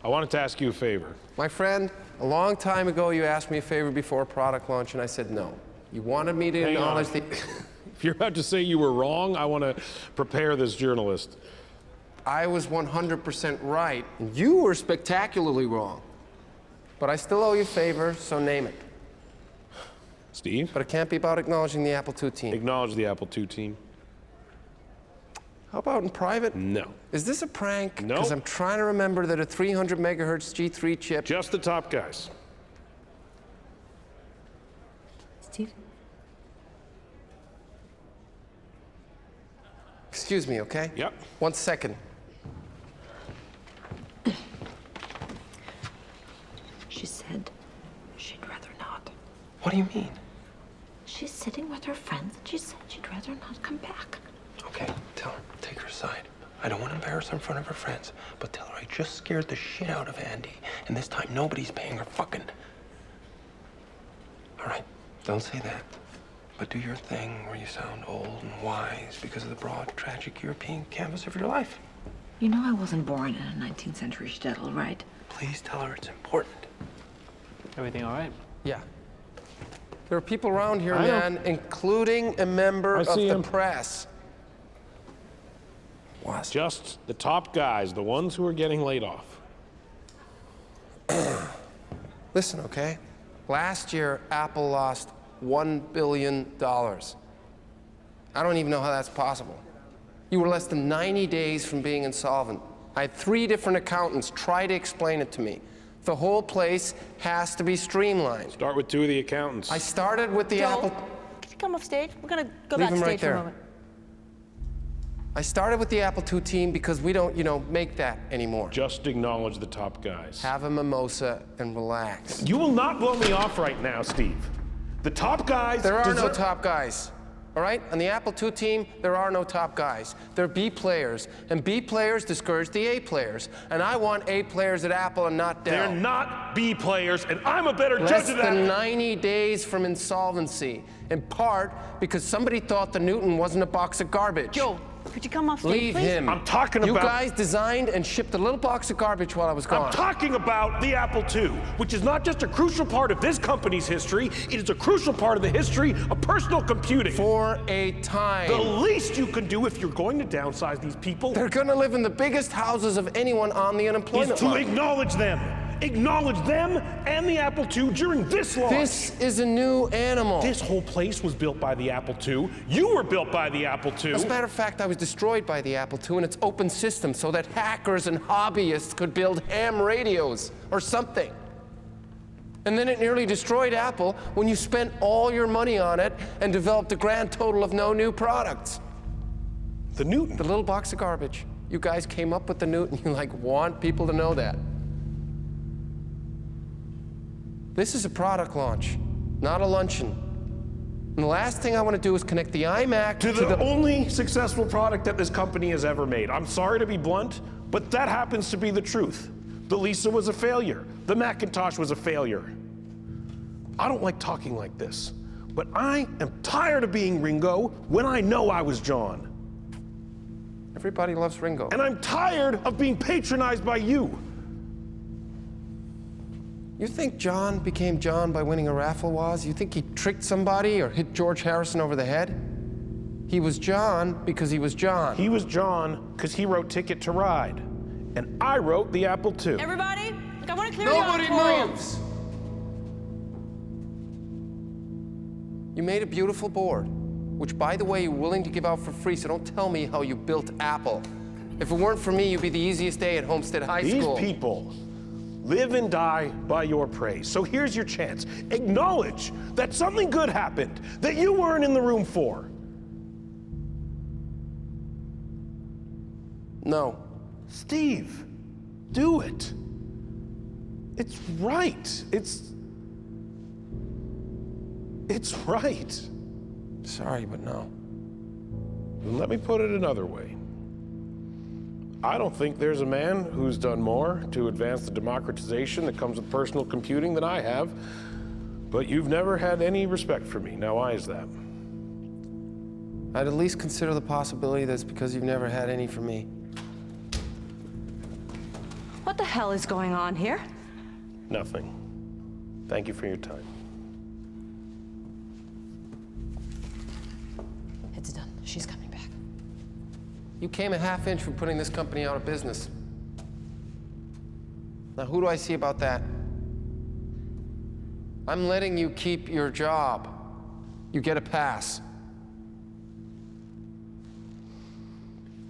I wanted to ask you a favor. My friend, a long time ago you asked me a favor before a product launch and I said no. You wanted me to acknowledge the... If you're about to say you were wrong, I want to prepare this journalist. I was 100% right. You were spectacularly wrong. But I still owe you a favor, so name it. Steve? But it can't be about acknowledging the Apple II team. Acknowledge the Apple II team. How about in private? No. Is this a prank? No. Because I'm trying to remember that a 300 megahertz G3 chip... Just the top guys. Steve? Excuse me, okay? Yep. 1 second. She said she'd rather not. What do you mean? She's sitting with her friends and she said she'd rather not come back. Okay, tell her. Take her aside. I don't want to embarrass her in front of her friends, but tell her I just scared the shit out of Andy, and this time nobody's paying her fucking. All right, don't say that. But do your thing where you sound old and wise because of the broad, tragic European canvas of your life. You know I wasn't born in a 19th century shtetl, right? Please tell her it's important. Everything all right? Yeah. There are people around here, I know. man, including a member of see the him. press. What? Just the top guys, the ones who are getting laid off. Listen, okay? Last year, Apple lost $1 billion. I don't even know how that's possible. You were less than 90 days from being insolvent. I had 3 different accountants try to explain it to me. The whole place has to be streamlined. Start with 2 of the accountants. I started with the Joel, Apple... can you come off stage? We're gonna go Leave him backstage right for a there. moment. I started with the Apple II team because we don't, make that anymore. Just acknowledge the top guys. Have a mimosa and relax. You will not blow me off right now, Steve. The top guys There are no deserve- top guys, all right? On the Apple II team, there are no top guys. They're B players, and B players discourage the A players. And I want A players at Apple and not Dell. They're not B players, and I'm a better Less judge of that. than 90 days from insolvency, in part because somebody thought the Newton wasn't a box of garbage. Joel, could you come off stage, Leave please? him. I'm talking You about- guys designed and shipped a little box of garbage while I was gone. I'm talking about the Apple II, which is not just a crucial part of this company's history, it is a crucial part of the history of personal computing. For a time. The least you can do if you're going to downsize these people They're gonna live in the biggest houses of anyone on the is unemployment to line. acknowledge them. Acknowledge them and the Apple II during this launch. This is a new animal. This whole place was built by the Apple II. You were built by the Apple II. As a matter of fact, I was destroyed by the Apple II and its open system so that hackers and hobbyists could build ham radios or something. And then it nearly destroyed Apple when you spent all your money on it and developed a grand total of no new products. The Newton. The little box of garbage. You guys came up with the Newton. You want people to know that. This is a product launch, not a luncheon. And the last thing I want to do is connect the iMac To the only successful product that this company has ever made. I'm sorry to be blunt, but that happens to be the truth. The Lisa was a failure. The Macintosh was a failure. I don't like talking like this, but I am tired of being Ringo when I know I was John. Everybody loves Ringo. And I'm tired of being patronized by you. You think John became John by winning a raffle, Woz? You think he tricked somebody or hit George Harrison over the head? He was John because he was John. He was John because he wrote Ticket to Ride, and I wrote the Apple II. Everybody, look, I want to clear Nobody the auditorium. moves! You made a beautiful board, which, by the way, you're willing to give out for free, so don't tell me how you built Apple. If it weren't for me, you'd be the easiest day at Homestead High These School. people live and die by your praise. So here's your chance. Acknowledge that something good happened that you weren't in the room for. No. Steve, do it. It's right. It's right. Sorry, but no. Let me put it another way. I don't think there's a man who's done more to advance the democratization that comes with personal computing than I have, but you've never had any respect for me. Now, why is that? I'd at least consider the possibility that it's because you've never had any for me. What the hell is going on here? Nothing. Thank you for your time. It's done. She's coming back. You came a half inch from putting this company out of business. Now, who do I see about that? I'm letting you keep your job. You get a pass.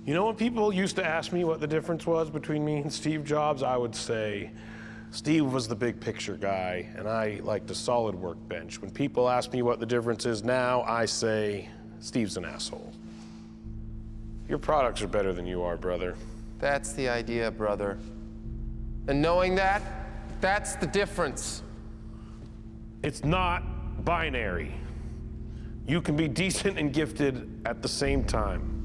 You know, when people used to ask me what the difference was between me and Steve Jobs, I would say Steve was the big picture guy, and I liked a solid workbench. When people ask me what the difference is now, I say Steve's an asshole. Your products are better than you are, brother. That's the idea, brother. And knowing that, that's the difference. It's not binary. You can be decent and gifted at the same time.